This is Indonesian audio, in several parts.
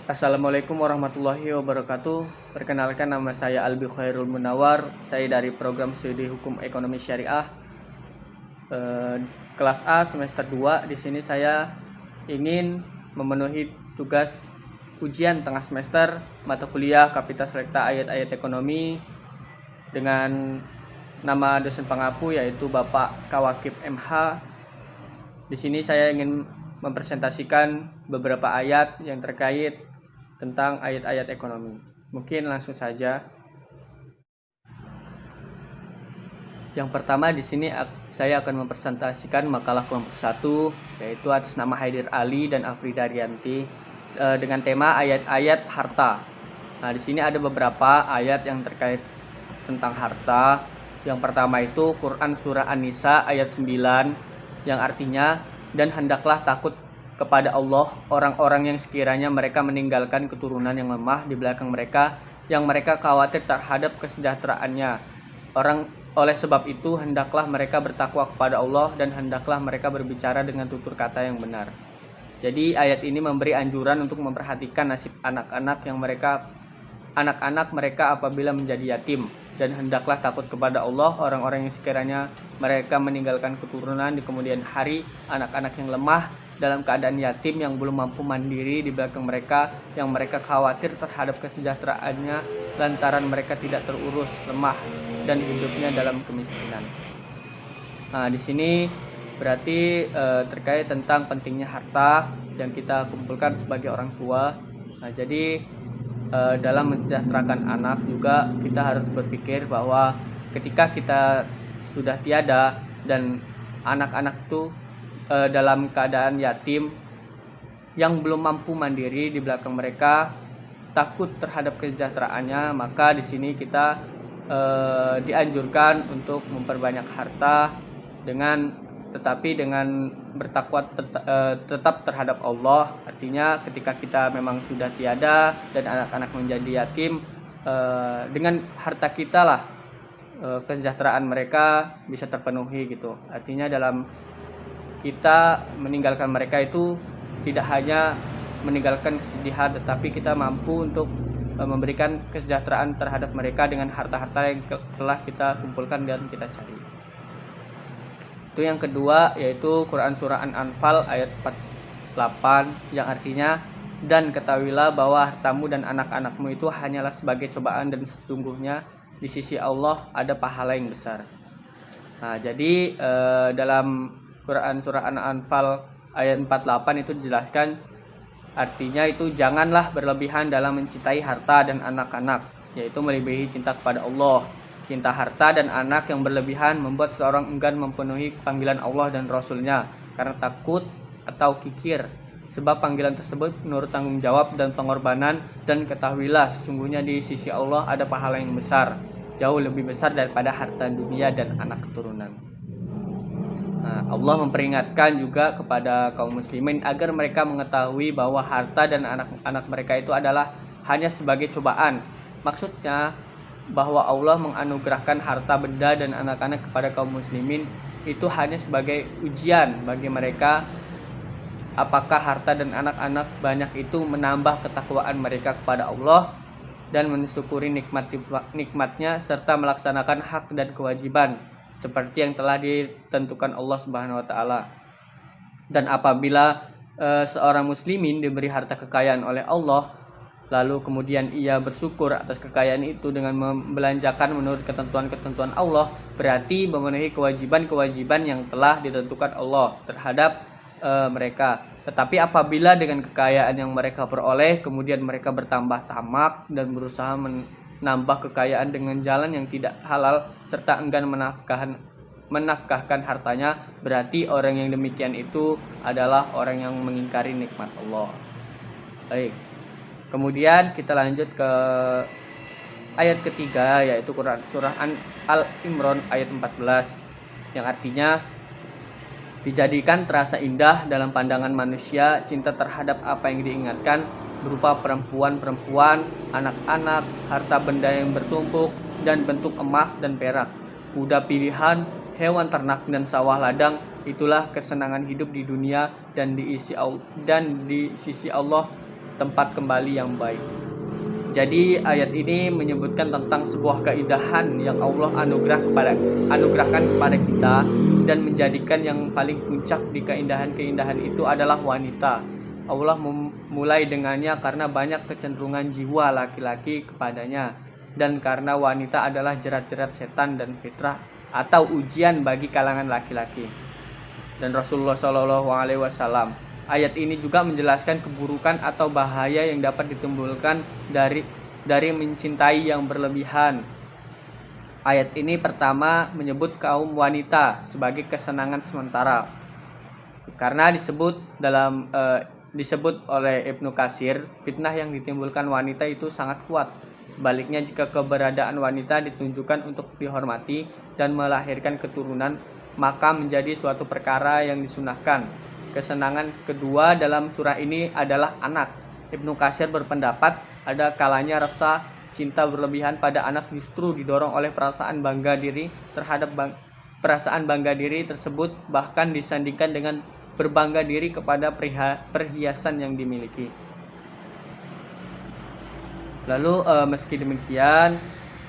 Assalamualaikum warahmatullahi wabarakatuh. Perkenalkan, nama saya Albi Khairul Munawar. Saya dari program studi Hukum Ekonomi Syariah kelas A semester 2. Di sini saya ingin memenuhi tugas ujian tengah semester mata kuliah Kapital Selekta Ayat-Ayat Ekonomi dengan nama dosen pengapu yaitu Bapak Kawakib MH. Di sini saya ingin mempresentasikan beberapa ayat yang terkait tentang ayat-ayat ekonomi. Mungkin langsung saja. Yang pertama di sini saya akan mempresentasikan makalah kelompok 1 yaitu atas nama Haidir Ali dan Afrida Rianti dengan tema ayat-ayat harta. Nah, di sini ada beberapa ayat yang terkait tentang harta. Yang pertama itu Quran surah An-Nisa ayat 9 yang artinya, dan hendaklah takut kepada Allah orang-orang yang sekiranya mereka meninggalkan keturunan yang lemah di belakang mereka, yang mereka khawatir terhadap kesejahteraannya. Oleh sebab itu hendaklah mereka bertakwa kepada Allah dan hendaklah mereka berbicara dengan tutur kata yang benar. Jadi ayat ini memberi anjuran untuk memperhatikan nasib anak-anak mereka apabila menjadi yatim, dan hendaklah takut kepada Allah orang-orang yang sekiranya mereka meninggalkan keturunan di kemudian hari, anak-anak yang lemah dalam keadaan yatim yang belum mampu mandiri di belakang mereka, yang mereka khawatir terhadap kesejahteraannya lantaran mereka tidak terurus, lemah, dan hidupnya dalam kemiskinan. Nah, di sini berarti terkait tentang pentingnya harta yang kita kumpulkan sebagai orang tua. Nah, jadi dalam mensejahterakan anak juga kita harus berpikir bahwa ketika kita sudah tiada dan anak-anak itu dalam keadaan yatim yang belum mampu mandiri di belakang mereka, takut terhadap kesejahteraannya, maka di sini kita dianjurkan untuk memperbanyak harta tetapi dengan bertakwa tetap terhadap Allah. Artinya ketika kita memang sudah tiada dan anak-anak menjadi yatim, dengan harta kita lah kesejahteraan mereka bisa terpenuhi gitu. Artinya dalam kita meninggalkan mereka itu tidak hanya meninggalkan kesedihan, tetapi kita mampu untuk memberikan kesejahteraan terhadap mereka dengan harta-harta yang telah kita kumpulkan dan kita cari. Itu yang kedua, yaitu Quran surah An-Anfal ayat 48 yang artinya, dan ketahuilah bahwa hartamu dan anak-anakmu itu hanyalah sebagai cobaan dan sesungguhnya di sisi Allah ada pahala yang besar. Nah, jadi dalam Quran surah An-Anfal ayat 48 itu dijelaskan, artinya itu janganlah berlebihan dalam mencintai harta dan anak-anak, yaitu melebihi cinta kepada Allah. Cinta harta dan anak yang berlebihan membuat seorang enggan memenuhi panggilan Allah dan Rasul-Nya karena takut atau kikir. Sebab panggilan tersebut menurut tanggung jawab dan pengorbanan, dan ketahuilah sesungguhnya di sisi Allah ada pahala yang besar, jauh lebih besar daripada harta dunia dan anak keturunan. Nah, Allah memperingatkan juga kepada kaum muslimin agar mereka mengetahui bahwa harta dan anak-anak mereka itu adalah hanya sebagai cobaan. Maksudnya bahwa Allah menganugerahkan harta benda dan anak-anak kepada kaum muslimin itu hanya sebagai ujian bagi mereka, apakah harta dan anak-anak banyak itu menambah ketakwaan mereka kepada Allah dan mensyukuri nikmatnya serta melaksanakan hak dan kewajiban seperti yang telah ditentukan Allah Subhanahu wa taala. Dan apabila seorang muslimin diberi harta kekayaan oleh Allah, lalu kemudian ia bersyukur atas kekayaan itu dengan membelanjakan menurut ketentuan-ketentuan Allah, berarti memenuhi kewajiban-kewajiban yang telah ditentukan Allah terhadap mereka. Tetapi apabila dengan kekayaan yang mereka peroleh kemudian mereka bertambah tamak dan berusaha menambah kekayaan dengan jalan yang tidak halal serta enggan menafkahkan hartanya, berarti orang yang demikian itu adalah orang yang mengingkari nikmat Allah. Baik. Kemudian kita lanjut ke ayat ketiga, yaitu Quran surah Al-Imran ayat 14 yang artinya, dijadikan terasa indah dalam pandangan manusia cinta terhadap apa yang diingatkan berupa perempuan-perempuan, anak-anak, harta benda yang bertumpuk dan bentuk emas dan perak, kuda pilihan, hewan ternak dan sawah ladang. Itulah kesenangan hidup di dunia dan di sisi Allah tempat kembali yang baik. Jadi ayat ini menyebutkan tentang sebuah keindahan yang Allah anugerahkan kepada kita, dan menjadikan yang paling puncak di keindahan-keindahan itu adalah wanita. Allah memulai dengannya karena banyak kecenderungan jiwa laki-laki kepadanya, dan karena wanita adalah jerat-jerat setan dan fitrah atau ujian bagi kalangan laki-laki. Dan Rasulullah SAW, ayat ini juga menjelaskan keburukan atau bahaya yang dapat ditimbulkan dari mencintai yang berlebihan. Ayat ini pertama menyebut kaum wanita sebagai kesenangan sementara, karena disebut oleh Ibnu Katsir, fitnah yang ditimbulkan wanita itu sangat kuat. Sebaliknya, jika keberadaan wanita ditunjukkan untuk dihormati dan melahirkan keturunan, maka menjadi suatu perkara yang disunahkan. Kesenangan kedua dalam surah ini adalah anak. Ibnu Katsir berpendapat ada kalanya rasa cinta berlebihan pada anak justru didorong oleh perasaan bangga diri perasaan bangga diri tersebut, bahkan disandingkan dengan berbangga diri kepada perhiasan yang dimiliki. Lalu meski demikian,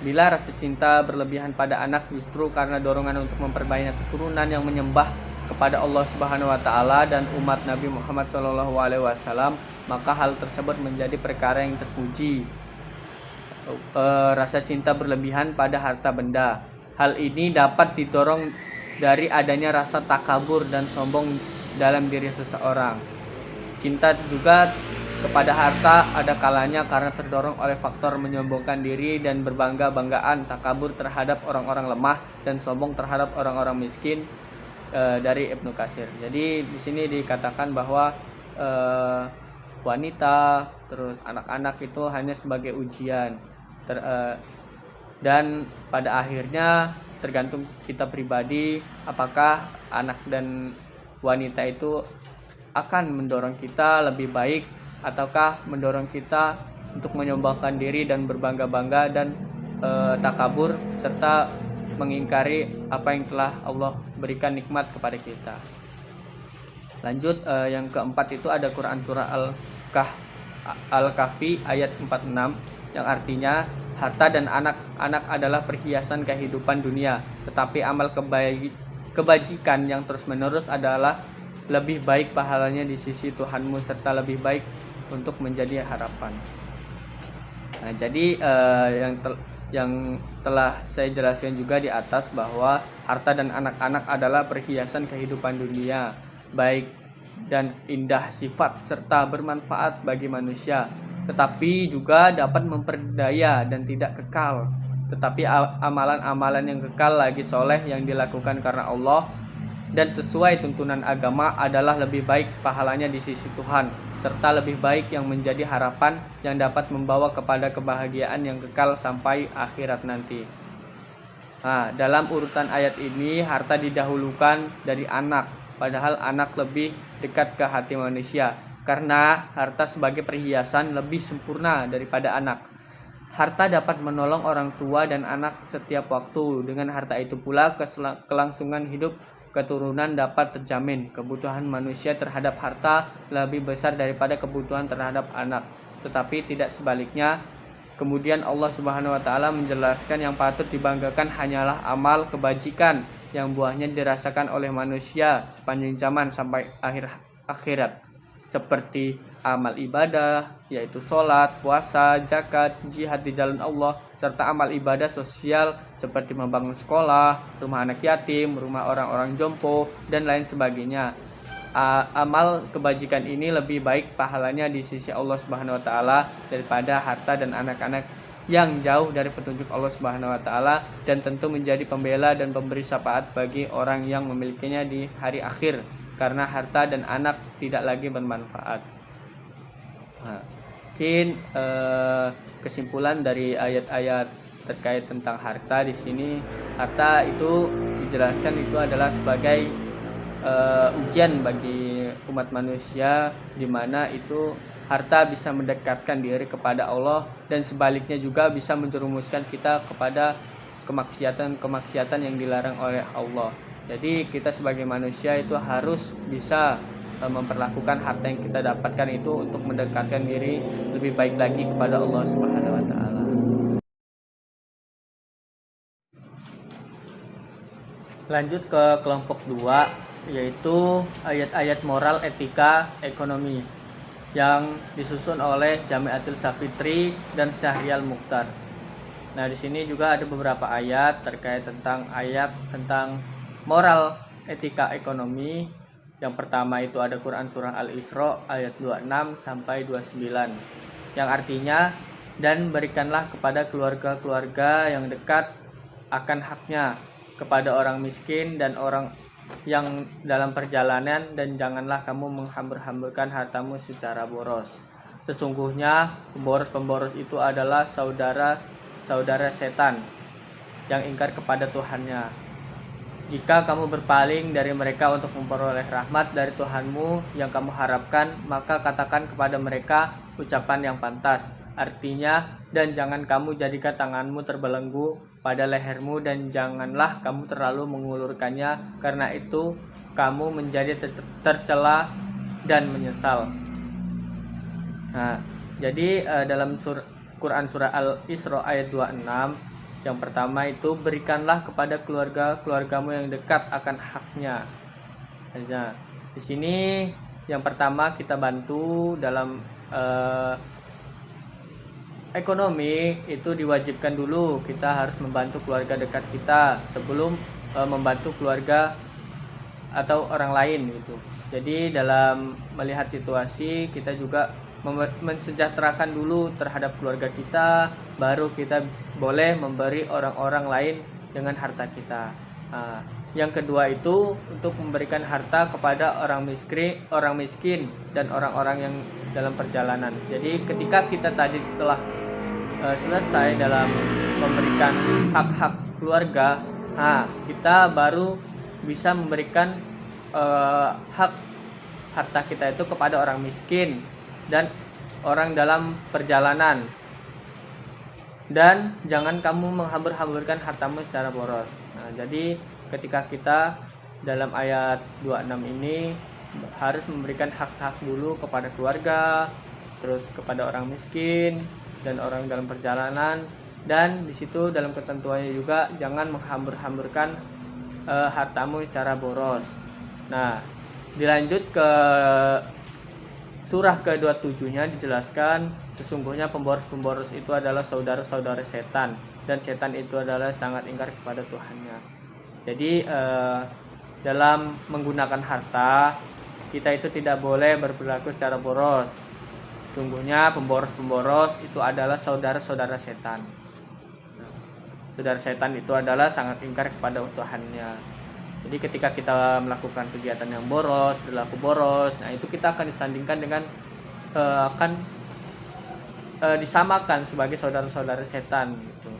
bila rasa cinta berlebihan pada anak justru karena dorongan untuk memperbanyak keturunan yang menyembah kepada Allah Subhanahu wa taala dan umat Nabi Muhammad SAW, maka hal tersebut menjadi perkara yang terpuji. Rasa cinta berlebihan pada harta benda. Hal ini dapat didorong dari adanya rasa takabur dan sombong dalam diri seseorang. Cinta juga kepada harta ada kalanya karena terdorong oleh faktor menyombongkan diri dan berbangga-banggaan, takabur terhadap orang-orang lemah dan sombong terhadap orang-orang miskin. Dari Ibnu Katsir. Jadi di sini dikatakan bahwa wanita terus anak-anak itu hanya sebagai ujian, dan pada akhirnya tergantung kita pribadi apakah anak dan wanita itu akan mendorong kita lebih baik ataukah mendorong kita untuk menyombongkan diri dan berbangga-bangga dan takabur serta mengingkari apa yang telah Allah berikan nikmat kepada kita. Lanjut, yang keempat itu ada Quran surah Al-Kahfi ayat 46 yang artinya harta dan anak-anak adalah perhiasan kehidupan dunia, tetapi amal kebajikan yang terus-menerus adalah lebih baik pahalanya di sisi Tuhanmu serta lebih baik untuk menjadi harapan. Nah, jadi yang telah saya jelaskan juga di atas bahwa harta dan anak-anak adalah perhiasan kehidupan dunia, baik dan indah sifat serta bermanfaat bagi manusia, tetapi juga dapat memperdaya dan tidak kekal. Tetapi amalan-amalan yang kekal lagi soleh yang dilakukan karena Allah dan sesuai tuntunan agama adalah lebih baik pahalanya di sisi Tuhan, serta lebih baik yang menjadi harapan yang dapat membawa kepada kebahagiaan yang kekal sampai akhirat nanti. Nah, dalam urutan ayat ini harta didahulukan dari anak, padahal anak lebih dekat ke hati manusia, karena harta sebagai perhiasan lebih sempurna daripada anak. Harta dapat menolong orang tua dan anak setiap waktu. Dengan harta itu pula kelangsungan hidup keturunan dapat terjamin. Kebutuhan manusia terhadap harta lebih besar daripada kebutuhan terhadap anak, tetapi tidak sebaliknya. Kemudian Allah Subhanahu wa taala menjelaskan yang patut dibanggakan hanyalah amal kebajikan yang buahnya dirasakan oleh manusia sepanjang zaman sampai akhirat, seperti amal ibadah yaitu sholat, puasa, zakat, jihad di jalan Allah, serta amal ibadah sosial seperti membangun sekolah, rumah anak yatim, rumah orang-orang jompo, dan lain sebagainya. Amal kebajikan ini lebih baik pahalanya di sisi Allah Subhanahu wa taala daripada harta dan anak-anak yang jauh dari petunjuk Allah Subhanahu wa taala, dan tentu menjadi pembela dan pemberi syafaat bagi orang yang memilikinya di hari akhir, karena harta dan anak tidak lagi bermanfaat. Nah, mungkin kesimpulan dari ayat-ayat terkait tentang harta di sini, harta itu dijelaskan itu adalah sebagai ujian bagi umat manusia, di mana itu harta bisa mendekatkan diri kepada Allah dan sebaliknya juga bisa menjerumuskan kita kepada kemaksiatan yang dilarang oleh Allah. Jadi kita sebagai manusia itu harus bisa memperlakukan harta yang kita dapatkan itu untuk mendekatkan diri lebih baik lagi kepada Allah Subhanahu wa taala. Lanjut ke kelompok 2, yaitu ayat-ayat moral, etika, ekonomi yang disusun oleh Jamiatul Safitri dan Syahrial Mukhtar. Nah, di sini juga ada beberapa ayat terkait tentang moral, etika, ekonomi. Yang pertama itu ada Quran surah Al-Isra ayat 26 sampai 29 yang artinya, dan berikanlah kepada keluarga-keluarga yang dekat akan haknya, kepada orang miskin dan orang yang dalam perjalanan, dan janganlah kamu menghambur-hamburkan hartamu secara boros. Sesungguhnya pemboros-pemboros itu adalah saudara setan yang ingkar kepada Tuhannya. Jika kamu berpaling dari mereka untuk memperoleh rahmat dari Tuhanmu yang kamu harapkan, maka katakan kepada mereka ucapan yang pantas. Artinya, dan jangan kamu jadikan tanganmu terbelenggu pada lehermu, dan janganlah kamu terlalu mengulurkannya, karena itu kamu menjadi tercela dan menyesal. Nah, jadi dalam Quran surah Al-Isra ayat 26, yang pertama itu berikanlah kepada keluarga-keluargamu yang dekat akan haknya. Nah, di sini yang pertama kita bantu dalam ekonomi itu diwajibkan dulu kita harus membantu keluarga dekat kita sebelum membantu keluarga atau orang lain gitu. Jadi dalam melihat situasi kita juga mensejahterakan dulu terhadap keluarga kita, baru kita boleh memberi orang-orang lain dengan harta kita. Yang kedua itu untuk memberikan harta kepada orang miskin dan orang-orang yang dalam perjalanan. Jadi ketika kita tadi telah selesai dalam memberikan hak-hak keluarga, kita baru bisa memberikan hak harta kita itu kepada orang miskin dan orang dalam perjalanan. Dan jangan kamu menghambur-hamburkan hartamu secara boros. Nah, jadi ketika kita dalam ayat 26 ini harus memberikan hak-hak dulu kepada keluarga, terus kepada orang miskin dan orang dalam perjalanan, dan di situ dalam ketentuannya juga jangan menghambur-hamburkan hartamu secara boros. Nah, dilanjut ke surah ke-27-nya dijelaskan sesungguhnya pemboros-pemboros itu adalah saudara-saudara setan, dan setan itu adalah sangat ingkar kepada Tuhannya. Jadi dalam menggunakan harta kita itu tidak boleh berperilaku secara boros. Sesungguhnya pemboros-pemboros itu adalah saudara-saudara setan. Saudara setan itu adalah sangat ingkar kepada Tuhannya. Jadi ketika kita melakukan kegiatan yang boros, berlaku boros, nah itu kita akan disandingkan dengan disamakan sebagai saudara-saudara setan gitu.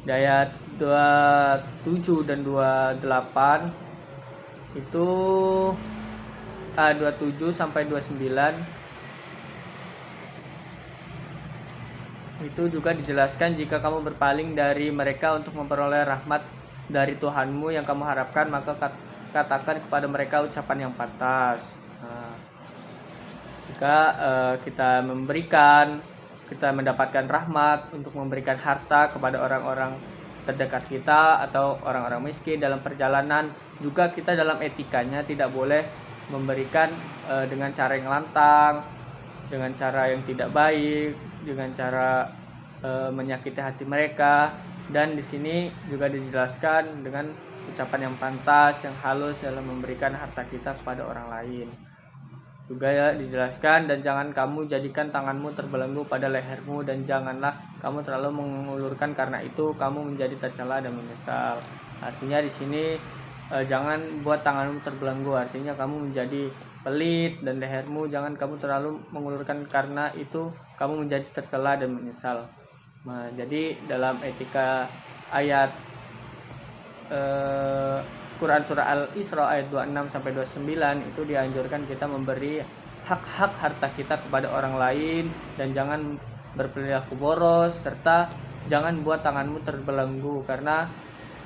Di ayat 27 dan 28 itu 27 sampai 29 itu juga dijelaskan, jika kamu berpaling dari mereka untuk memperoleh rahmat dari Tuhanmu yang kamu harapkan, maka katakan kepada mereka ucapan yang pantas. Jika kita mendapatkan rahmat untuk memberikan harta kepada orang-orang terdekat kita atau orang-orang miskin dalam perjalanan, juga kita dalam etikanya tidak boleh memberikan dengan cara yang lantang, dengan cara yang tidak baik, dengan cara menyakiti hati mereka. Dan di sini juga dijelaskan dengan ucapan yang pantas, yang halus dalam memberikan harta kita kepada orang lain. Juga dijelaskan, dan jangan kamu jadikan tanganmu terbelenggu pada lehermu, dan janganlah kamu terlalu mengulurkan, karena itu kamu menjadi tercela dan menyesal. Artinya di sini jangan buat tanganmu terbelenggu, artinya kamu menjadi pelit, dan lehermu jangan kamu terlalu mengulurkan, karena itu kamu menjadi tercela dan menyesal. Nah, jadi dalam etika ayat Quran surah Al-Isra ayat 26 sampai 29 itu dianjurkan kita memberi hak-hak harta kita kepada orang lain, dan jangan berperilaku boros, serta jangan buat tanganmu terbelenggu, karena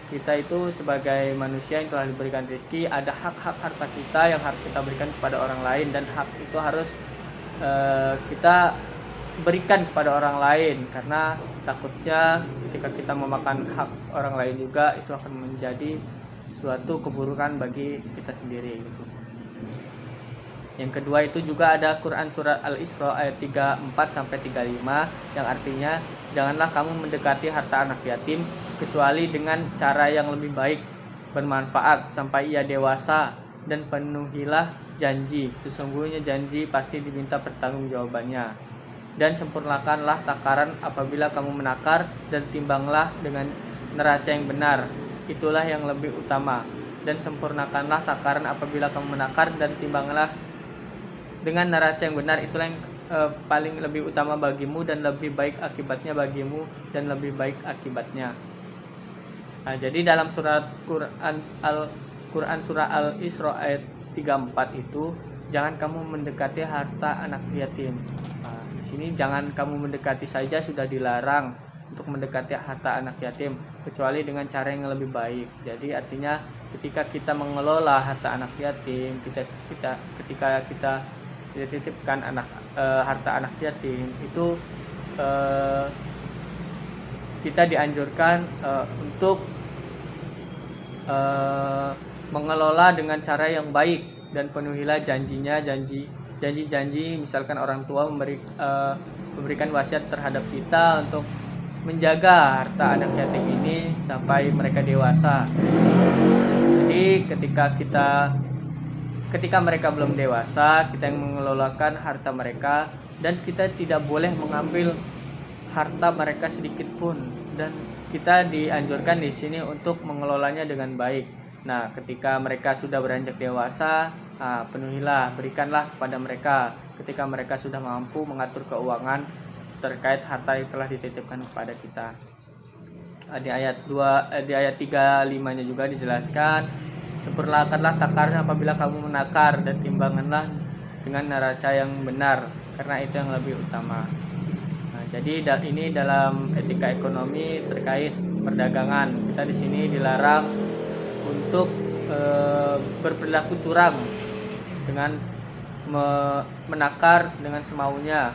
kita itu sebagai manusia yang telah diberikan rezeki, ada hak-hak harta kita yang harus kita berikan kepada orang lain, dan hak itu harus kita berikan kepada orang lain, karena takutnya ketika kita memakan hak orang lain juga itu akan menjadi suatu keburukan bagi kita sendiri gitu. Yang kedua itu juga ada Quran surat Al-Isra ayat 34 sampai 35 yang artinya, janganlah kamu mendekati harta anak yatim kecuali dengan cara yang lebih baik, bermanfaat sampai ia dewasa, dan penuhilah janji, sesungguhnya janji pasti diminta pertanggungjawabannya. Dan sempurnakanlah takaran apabila kamu menakar, dan timbanglah dengan neraca yang benar, itulah yang lebih utama. Dan sempurnakanlah takaran apabila kamu menakar, dan timbanglah dengan neraca yang benar, itulah yang paling lebih utama bagimu, dan lebih baik akibatnya bagimu, dan lebih baik akibatnya. Nah, jadi dalam surat Quran surah Al-Isra ayat 34 itu, jangan kamu mendekati harta anak yatim. Nah, di sini jangan kamu mendekati saja sudah dilarang untuk mendekati harta anak yatim, kecuali dengan cara yang lebih baik. Jadi artinya ketika kita mengelola harta anak yatim, ketika kita dititipkan harta anak yatim itu, kita dianjurkan untuk mengelola dengan cara yang baik, dan penuhilah janji misalkan orang tua memberikan wasiat terhadap kita untuk menjaga harta anak yatim ini sampai mereka dewasa. Jadi ketika mereka belum dewasa, kita yang mengelolakan harta mereka, dan kita tidak boleh mengambil harta mereka sedikit pun, dan kita dianjurkan di sini untuk mengelolanya dengan baik. Nah, ketika mereka sudah beranjak dewasa, penuhilah, berikanlah kepada mereka ketika mereka sudah mampu mengatur keuangan terkait harta yang telah dititipkan kepada kita. Di ayat 35-nya juga dijelaskan, sempurnakanlah takaran apabila kamu menakar, dan timbanganlah dengan neraca yang benar, karena itu yang lebih utama. Nah, jadi ini dalam etika ekonomi terkait perdagangan, kita di sini dilarang untuk berperilaku curang dengan menakar dengan semaunya.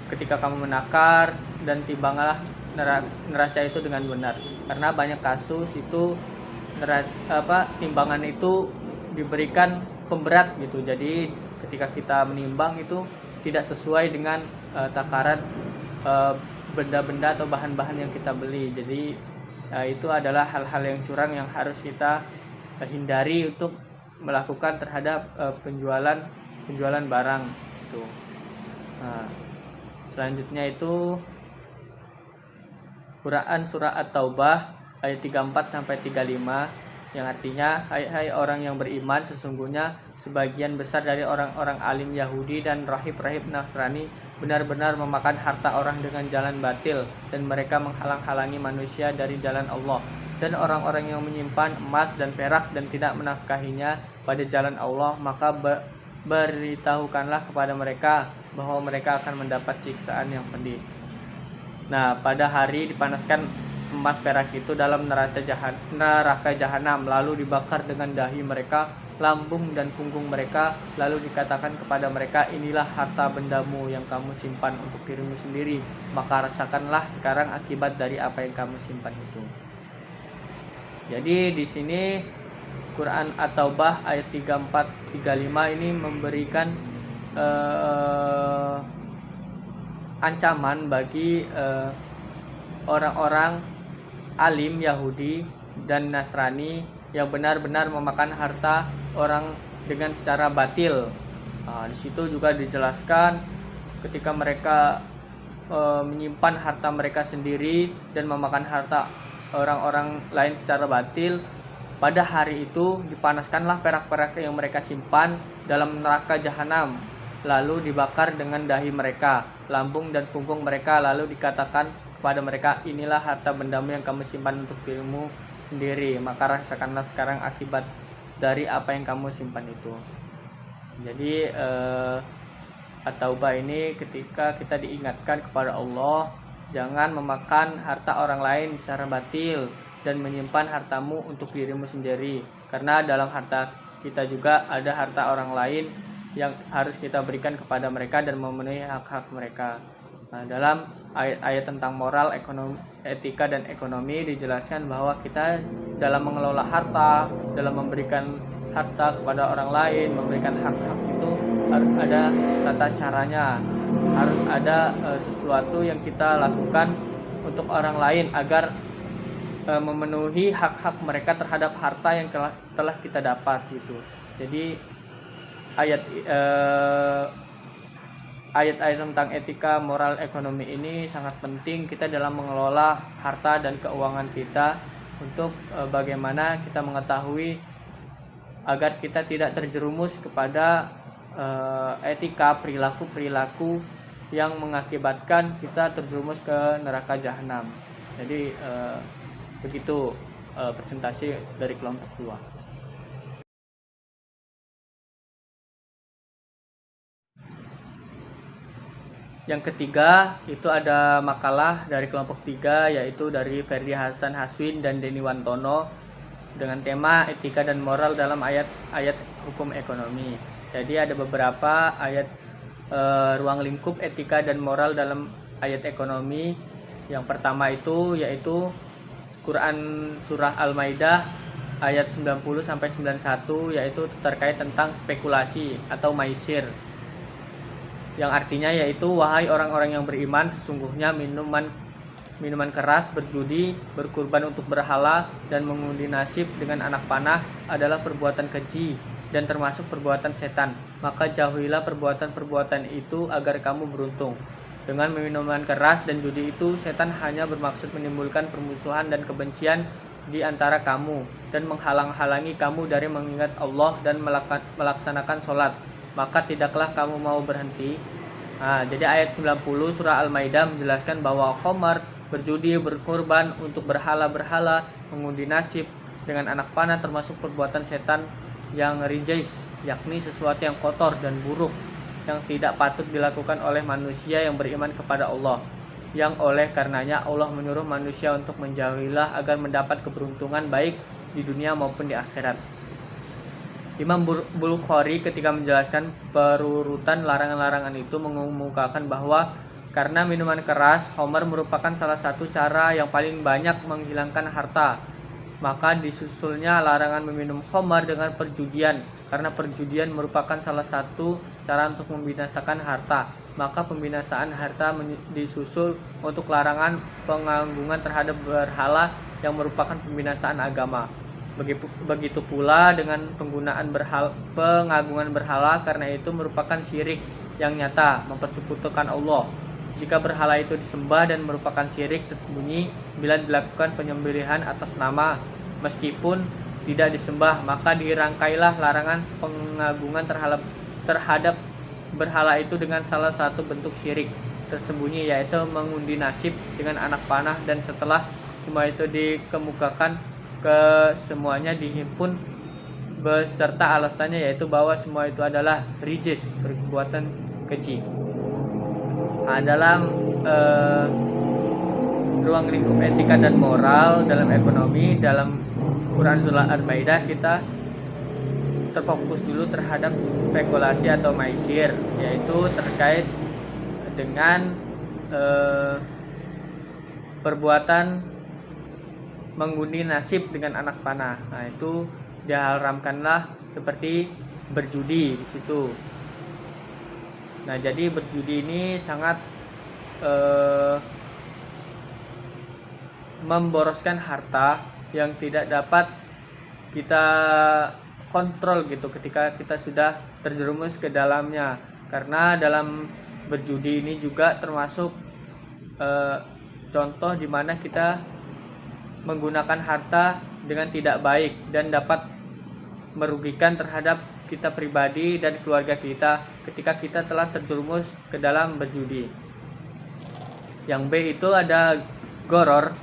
Ketika kamu menakar, dan timbanglah neraca itu dengan benar, karena banyak kasus itu timbangan itu diberikan pemberat gitu. Jadi ketika kita menimbang itu tidak sesuai dengan takaran benda-benda atau bahan-bahan yang kita beli. Jadi itu adalah hal-hal yang curang yang harus kita hindari untuk melakukan terhadap penjualan barang itu. Nah, selanjutnya itu Quran surah At-Taubah ayat 34 sampai 35 yang artinya, hai orang yang beriman, sesungguhnya sebagian besar dari orang-orang alim Yahudi dan rahib-rahib Nasrani benar-benar memakan harta orang dengan jalan batil, dan mereka menghalang-halangi manusia dari jalan Allah. Dan orang-orang yang menyimpan emas dan perak dan tidak menafkahinya pada jalan Allah, maka beritahukanlah kepada mereka bahwa mereka akan mendapat siksaan yang pedih. Nah, pada hari dipanaskan emas perak itu dalam neraka jahanam, lalu dibakar dengan dahi mereka, lambung dan punggung mereka, lalu dikatakan kepada mereka, inilah harta bendamu yang kamu simpan untuk dirimu sendiri, maka rasakanlah sekarang akibat dari apa yang kamu simpan itu. Jadi di sini Quran At-Taubah ayat 34-35 ini memberikan ancaman bagi orang-orang alim Yahudi dan Nasrani yang benar-benar memakan harta orang dengan secara batil. Di situ juga dijelaskan ketika mereka menyimpan harta mereka sendiri dan memakan harta orang-orang lain secara batil, pada hari itu dipanaskanlah perak-perak yang mereka simpan dalam neraka jahanam, lalu dibakar dengan dahi mereka, lambung dan punggung mereka, lalu dikatakan kepada mereka, inilah harta bendamu yang kamu simpan untuk dirimu sendiri, maka rasakanlah sekarang akibat dari apa yang kamu simpan itu. Jadi At-Taubah ini ketika kita diingatkan kepada Allah, jangan memakan harta orang lain secara batil, dan menyimpan hartamu untuk dirimu sendiri, karena dalam harta kita juga ada harta orang lain yang harus kita berikan kepada mereka dan memenuhi hak-hak mereka. Nah, dalam ayat-ayat tentang moral, ekonomi, etika dan ekonomi dijelaskan bahwa kita dalam mengelola harta, dalam memberikan harta kepada orang lain, memberikan hak-hak itu harus ada tata caranya, harus ada sesuatu yang kita lakukan untuk orang lain agar memenuhi hak-hak mereka terhadap harta yang telah kita dapat gitu. Jadi ayat-ayat tentang etika, moral, ekonomi ini sangat penting kita dalam mengelola harta dan keuangan kita untuk bagaimana kita mengetahui agar kita tidak terjerumus kepada etika, perilaku-perilaku yang mengakibatkan kita terjerumus ke neraka jahanam. Jadi begitu presentasi dari kelompok 2. Yang ketiga itu ada makalah dari kelompok 3, yaitu dari Ferdi Hasan Haswin dan Denny Wantono dengan tema etika dan moral dalam ayat-ayat hukum ekonomi. Jadi ada beberapa ayat ruang lingkup etika dan moral dalam ayat ekonomi. Yang pertama itu yaitu Quran surah Al-Maidah ayat 90 sampai 91, yaitu terkait tentang spekulasi atau maisir. Yang artinya yaitu, wahai orang-orang yang beriman, sesungguhnya minuman keras, berjudi, berkurban untuk berhala, dan mengundi nasib dengan anak panah adalah perbuatan keji dan termasuk perbuatan setan. Maka jauhilah perbuatan-perbuatan itu agar kamu beruntung. Dengan minuman keras dan judi itu, setan hanya bermaksud menimbulkan permusuhan dan kebencian di antara kamu dan menghalang-halangi kamu dari mengingat Allah dan melaksanakan sholat. Maka tidaklah kamu mau berhenti. Nah, jadi ayat 90 surah Al-Maidah menjelaskan bahwa khamar, berjudi, berkorban untuk berhala-berhala, mengundi nasib dengan anak panah termasuk perbuatan setan yang rijais, yakni sesuatu yang kotor dan buruk yang tidak patut dilakukan oleh manusia yang beriman kepada Allah, yang oleh karenanya Allah menyuruh manusia untuk menjauhilah agar mendapat keberuntungan baik di dunia maupun di akhirat. Imam Bukhari ketika menjelaskan perurutan larangan-larangan itu mengemukakan bahwa karena minuman keras, khamar merupakan salah satu cara yang paling banyak menghilangkan harta, maka disusulnya larangan meminum khamar dengan perjudian, karena perjudian merupakan salah satu cara untuk membinasakan harta. Maka pembinasaan harta disusul untuk larangan pengagungan terhadap berhala yang merupakan pembinasaan agama. Begitu pula dengan penggunaan pengagungan berhala, karena itu merupakan syirik yang nyata, mempersekutukan Allah. Jika berhala itu disembah dan merupakan syirik tersembunyi bila dilakukan penyembelihan atas nama, meskipun tidak disembah, maka dirangkailah larangan pengagungan terhadap berhala itu dengan salah satu bentuk syirik tersembunyi, yaitu mengundi nasib dengan anak panah. Dan setelah semua itu dikemukakan, semuanya dihimpun beserta alasannya, yaitu bahwa semua itu adalah rijis, perbuatan keji. Nah, dalam ruang lingkup etika dan moral dalam ekonomi, dalam Quran surah Al-Maidah kita terfokus dulu terhadap spekulasi atau maisir, yaitu terkait dengan perbuatan mengundi nasib dengan anak panah. Nah, itu diharamkanlah seperti berjudi di situ. Nah, jadi berjudi ini sangat memboroskan harta yang tidak dapat kita kontrol gitu ketika kita sudah terjerumus ke dalamnya. Karena dalam berjudi ini juga termasuk contoh di mana kita menggunakan harta dengan tidak baik dan dapat merugikan terhadap kita pribadi dan keluarga kita ketika kita telah terjerumus ke dalam berjudi. Yang B itu ada goror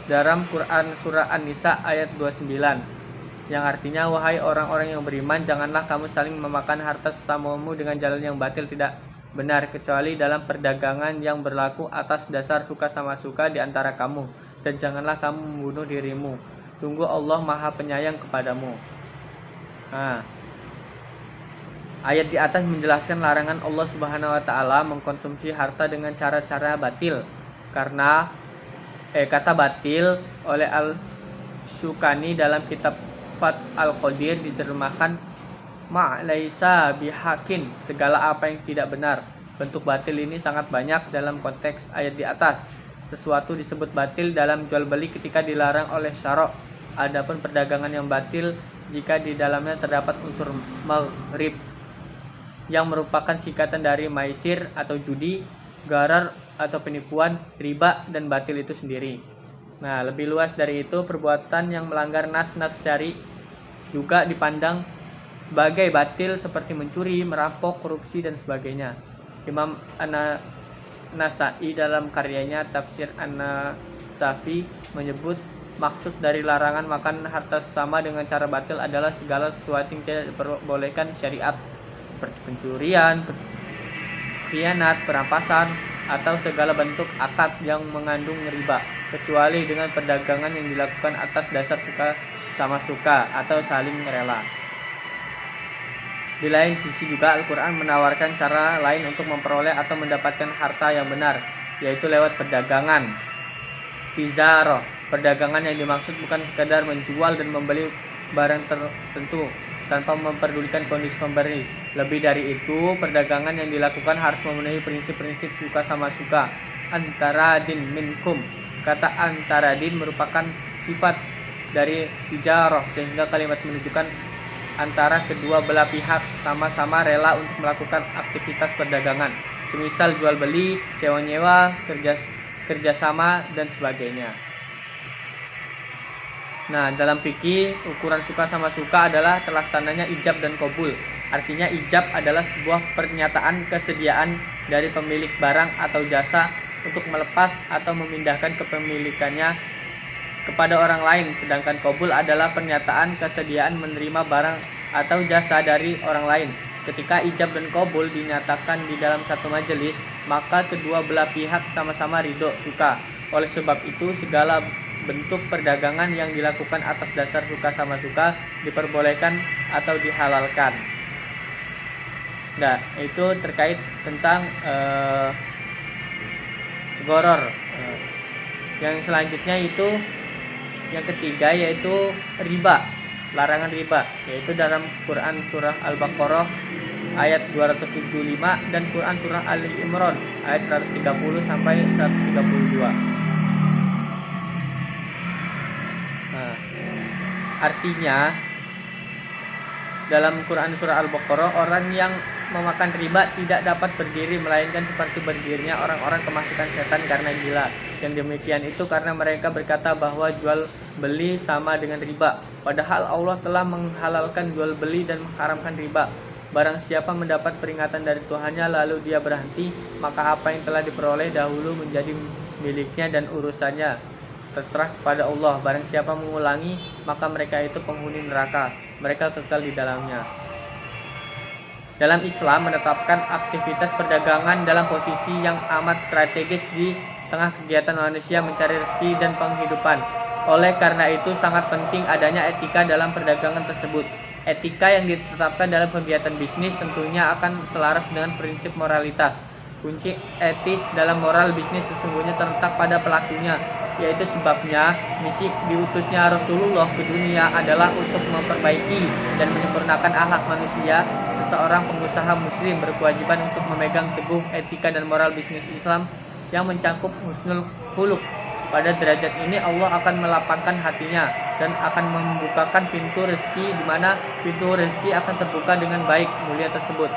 dalam Quran surah An-Nisa ayat 29, yang artinya, wahai orang-orang yang beriman, janganlah kamu saling memakan harta sesamamu dengan jalan yang batil tidak benar, kecuali dalam perdagangan yang berlaku atas dasar suka sama suka di antara kamu, dan janganlah kamu membunuh dirimu. Sungguh Allah Maha Penyayang kepadamu. Nah, ayat di atas menjelaskan larangan Allah Subhanahu wa taala mengkonsumsi harta dengan cara-cara batil. Karena kata batil oleh Al-Syukani dalam kitab Fat Al-Qadir diterjemahkan ma'laisa bihakin, segala apa yang tidak benar. Bentuk batil ini sangat banyak dalam konteks ayat di atas. Sesuatu disebut batil dalam jual beli ketika dilarang oleh syara'. Adapun perdagangan yang batil jika di dalamnya terdapat unsur maghrib yang merupakan singkatan dari maisir atau judi, gharar atau penipuan, riba dan batil itu sendiri. Nah, lebih luas dari itu, perbuatan yang melanggar nas-nas syari juga dipandang sebagai batil seperti mencuri, merampok, korupsi dan sebagainya. Imam An-Nasai dalam karyanya Tafsir An-Nasafi menyebut maksud dari larangan makan harta sesama dengan cara batil adalah segala sesuatu yang tidak diperbolehkan syariat, seperti pencurian, khianat, perampasan, atau segala bentuk akad yang mengandung riba, kecuali dengan perdagangan yang dilakukan atas dasar suka sama suka atau saling rela. Di lain sisi juga Al-Quran menawarkan cara lain untuk memperoleh atau mendapatkan harta yang benar, yaitu lewat perdagangan. Tijarah, perdagangan yang dimaksud bukan sekadar menjual dan membeli barang tertentu tanpa memperdulikan kondisi pemberi. Lebih dari itu, perdagangan yang dilakukan harus memenuhi prinsip-prinsip suka sama suka. Antara din minkum, kata antara din merupakan sifat dari tijarah, sehingga kalimat menunjukkan antara kedua belah pihak sama-sama rela untuk melakukan aktivitas perdagangan, semisal jual beli, sewa nyewa, kerjasama dan sebagainya. Nah, dalam fikih ukuran suka sama suka adalah terlaksananya ijab dan qabul. Artinya ijab adalah sebuah pernyataan kesediaan dari pemilik barang atau jasa untuk melepas atau memindahkan kepemilikannya kepada orang lain, sedangkan qabul adalah pernyataan kesediaan menerima barang atau jasa dari orang lain. Ketika ijab dan qabul dinyatakan di dalam satu majelis, maka kedua belah pihak sama-sama ridho, suka. Oleh sebab itu, segala bentuk perdagangan yang dilakukan atas dasar suka sama suka diperbolehkan atau dihalalkan. Nah, itu terkait tentang gharar. Yang selanjutnya itu yang ketiga yaitu riba, larangan riba, yaitu dalam Quran surah Al-Baqarah ayat 275 dan Quran surah Ali Imran ayat 130 sampai 132. Nah, artinya dalam Quran surah Al-Baqarah, orang yang memakan riba tidak dapat berdiri melainkan seperti berdirinya orang-orang kemasukan setan karena gila. Yang demikian itu karena mereka berkata bahwa jual beli sama dengan riba, padahal Allah telah menghalalkan jual beli dan mengharamkan riba. Barang siapa mendapat peringatan dari Tuhannya lalu dia berhenti, maka apa yang telah diperoleh dahulu menjadi miliknya dan urusannya terserah kepada Allah. Barang siapa mengulangi, maka mereka itu penghuni neraka, mereka kekal di dalamnya. Dalam Islam menetapkan aktivitas perdagangan dalam posisi yang amat strategis di tengah kegiatan manusia mencari rezeki dan penghidupan. Oleh karena itu sangat penting adanya etika dalam perdagangan tersebut. Etika yang ditetapkan dalam kegiatan bisnis tentunya akan selaras dengan prinsip moralitas. Kunci etis dalam moral bisnis sesungguhnya terletak pada pelakunya, yaitu sebabnya misi diutusnya Rasulullah ke dunia adalah untuk memperbaiki dan menyempurnakan akhlak manusia. Seorang pengusaha muslim berkewajiban untuk memegang teguh etika dan moral bisnis Islam yang mencakup husnul khuluq. Pada derajat ini Allah akan melapangkan hatinya dan akan membukakan pintu rezeki, di mana pintu rezeki akan terbuka dengan baik mulia tersebut.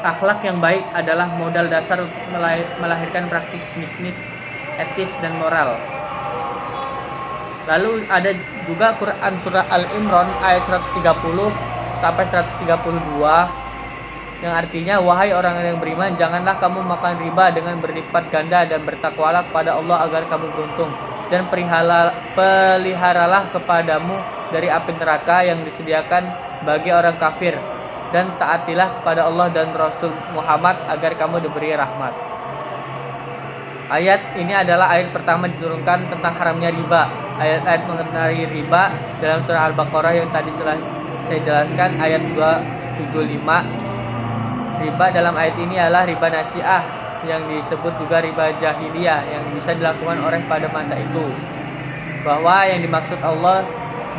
Akhlak yang baik adalah modal dasar untuk melahirkan praktik bisnis etis dan moral. Lalu ada juga Quran surah Al-Imran ayat 130 sampai 132 yang artinya, wahai orang yang beriman, janganlah kamu makan riba dengan berlipat ganda dan bertakwalah kepada Allah agar kamu beruntung, dan peliharalah kepadamu dari api neraka yang disediakan bagi orang kafir, dan taatilah kepada Allah dan Rasul Muhammad agar kamu diberi rahmat. Ayat ini adalah ayat pertama diturunkan tentang haramnya riba. Ayat-ayat mengenai riba dalam surah Al-Baqarah yang tadi saya jelaskan, ayat 275. Riba dalam ayat ini adalah riba nasi'ah, yang disebut juga riba jahiliyah, yang bisa dilakukan orang pada masa itu. Bahwa yang dimaksud Allah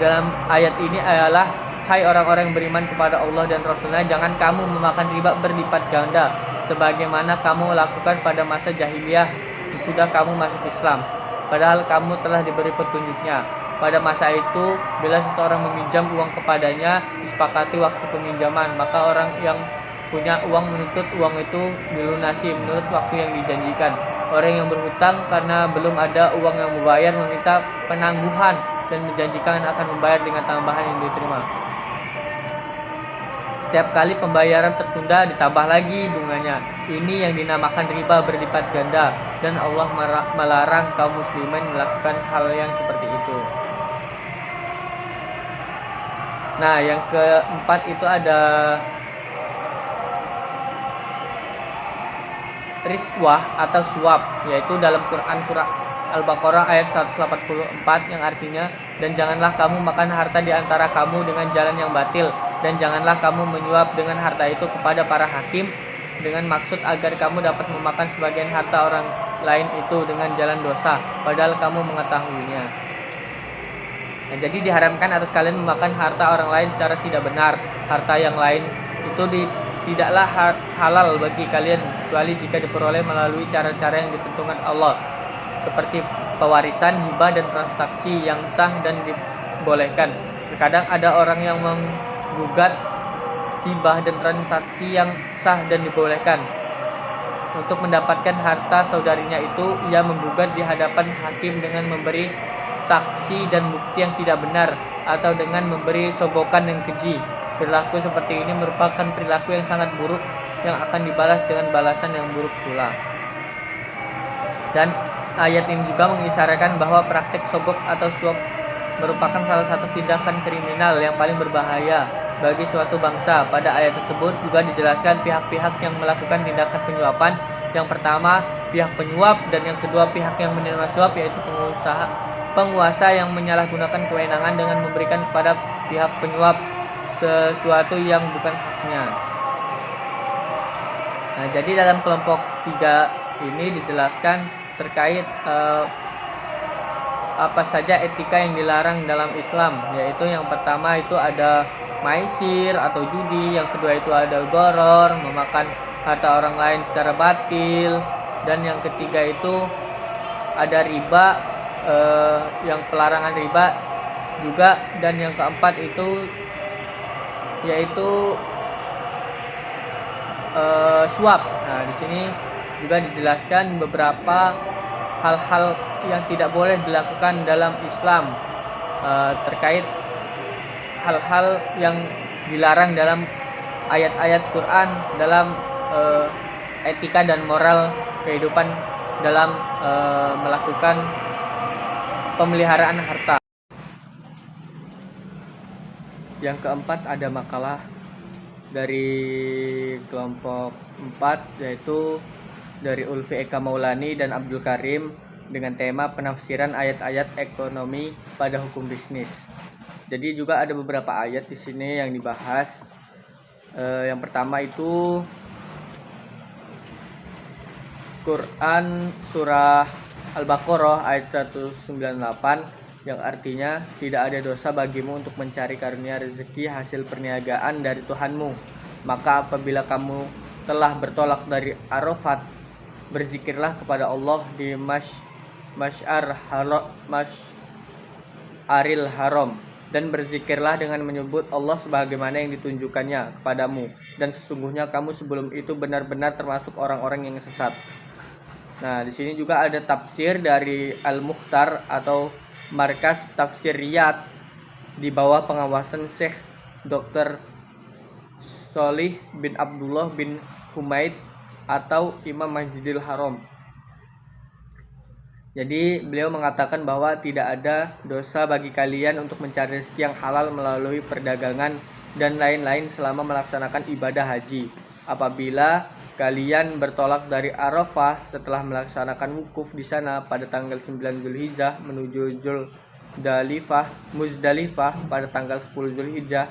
dalam ayat ini adalah, hai orang-orang yang beriman kepada Allah dan Rasulnya, jangan kamu memakan riba berlipat ganda sebagaimana kamu lakukan pada masa jahiliyah sesudah kamu masuk Islam, padahal kamu telah diberi petunjuknya. Pada masa itu, bila seseorang meminjam uang kepadanya, disepakati waktu peminjaman, maka orang yang punya uang menuntut uang itu dilunasi menurut waktu yang dijanjikan. Orang yang berhutang karena belum ada uang yang membayar meminta penangguhan dan menjanjikan akan membayar dengan tambahan yang diterima. Setiap kali pembayaran tertunda ditambah lagi bunganya. Ini yang dinamakan riba berlipat ganda, dan Allah melarang kaum muslimin melakukan hal yang seperti itu. Nah, yang keempat itu ada riswah atau suap, yaitu dalam Quran surah Al-Baqarah ayat 184 yang artinya, dan janganlah kamu makan harta di antara kamu dengan jalan yang batil, dan janganlah kamu menyuap dengan harta itu kepada para hakim dengan maksud agar kamu dapat memakan sebagian harta orang lain itu dengan jalan dosa, padahal kamu mengetahuinya. Nah, jadi diharamkan atas kalian memakan harta orang lain secara tidak benar. Harta yang lain itu tidaklah halal bagi kalian kecuali jika diperoleh melalui cara-cara yang ditentukan Allah, seperti pewarisan, hibah, dan transaksi yang sah dan dibolehkan. Terkadang ada orang yang menggugat hibah dan transaksi yang sah dan dibolehkan. Untuk mendapatkan harta saudarinya itu, ia menggugat di hadapan hakim dengan memberi saksi dan bukti yang tidak benar, atau dengan memberi sogokan yang keji. Perilaku seperti ini merupakan perilaku yang sangat buruk yang akan dibalas dengan balasan yang buruk pula. Dan ayat ini juga mengisyaratkan bahwa praktik sogok atau suap merupakan salah satu tindakan kriminal yang paling berbahaya bagi suatu bangsa. Pada ayat tersebut juga dijelaskan pihak-pihak yang melakukan tindakan penyuapan. Yang pertama, pihak penyuap, dan yang kedua, pihak yang menerima suap, yaitu penguasa yang menyalahgunakan kewenangan dengan memberikan kepada pihak penyuap sesuatu yang bukan haknya. Nah, jadi dalam kelompok 3 ini dijelaskan terkait apa saja etika yang dilarang dalam Islam, yaitu yang pertama itu ada maisir atau judi, yang kedua itu ada gharar, memakan harta orang lain secara batil, dan yang ketiga itu ada riba, yang pelarangan riba juga, dan yang keempat itu yaitu suap. Nah, di sini juga dijelaskan beberapa hal-hal yang tidak boleh dilakukan dalam Islam, terkait hal-hal yang dilarang dalam ayat-ayat Quran dalam etika dan moral kehidupan dalam melakukan pemeliharaan harta. Yang keempat ada makalah dari kelompok 4, yaitu dari Ulfi Eka Maulani dan Abdul Karim, dengan tema penafsiran ayat-ayat ekonomi pada hukum bisnis. Jadi juga ada beberapa ayat di sini yang dibahas. Yang pertama itu Quran surah Al-Baqarah ayat 198, yang artinya tidak ada dosa bagimu untuk mencari karunia rezeki hasil perniagaan dari Tuhanmu. Maka apabila kamu telah bertolak dari Arafat, berzikirlah kepada Allah di Masy'aril Haram, dan berzikirlah dengan menyebut Allah sebagaimana yang ditunjukkannya kepadamu, dan sesungguhnya kamu sebelum itu benar-benar termasuk orang-orang yang sesat. Nah, di sini juga ada tafsir dari Al-Mukhtar atau Markas Tafsir Riyadh di bawah pengawasan Syekh Dr. Sholih bin Abdullah bin Humaid atau Imam Masjidil Haram. Jadi beliau mengatakan bahwa tidak ada dosa bagi kalian untuk mencari rezeki yang halal melalui perdagangan dan lain-lain selama melaksanakan ibadah haji. apabila kalian bertolak dari Arafah setelah melaksanakan wukuf di sana pada tanggal 9 Zulhijjah menuju Muzdalifah pada tanggal 10 Zulhijjah,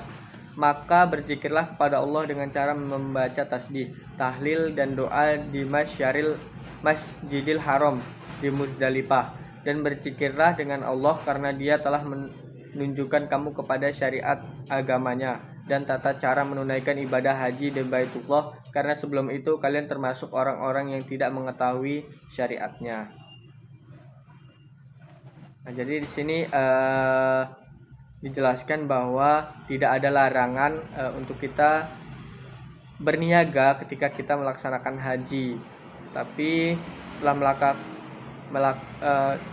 maka berzikirlah kepada Allah dengan cara membaca tasbih, tahlil dan doa di Masjidil Haram di Muzdalifah, dan berzikirlah dengan Allah karena Dia telah menunjukkan kamu kepada syariat agamanya dan tata cara menunaikan ibadah haji di Baitullah, karena sebelum itu kalian termasuk orang-orang yang tidak mengetahui syariatnya. Nah, jadi di sini dijelaskan bahwa tidak ada larangan untuk kita berniaga ketika kita melaksanakan haji. Tapi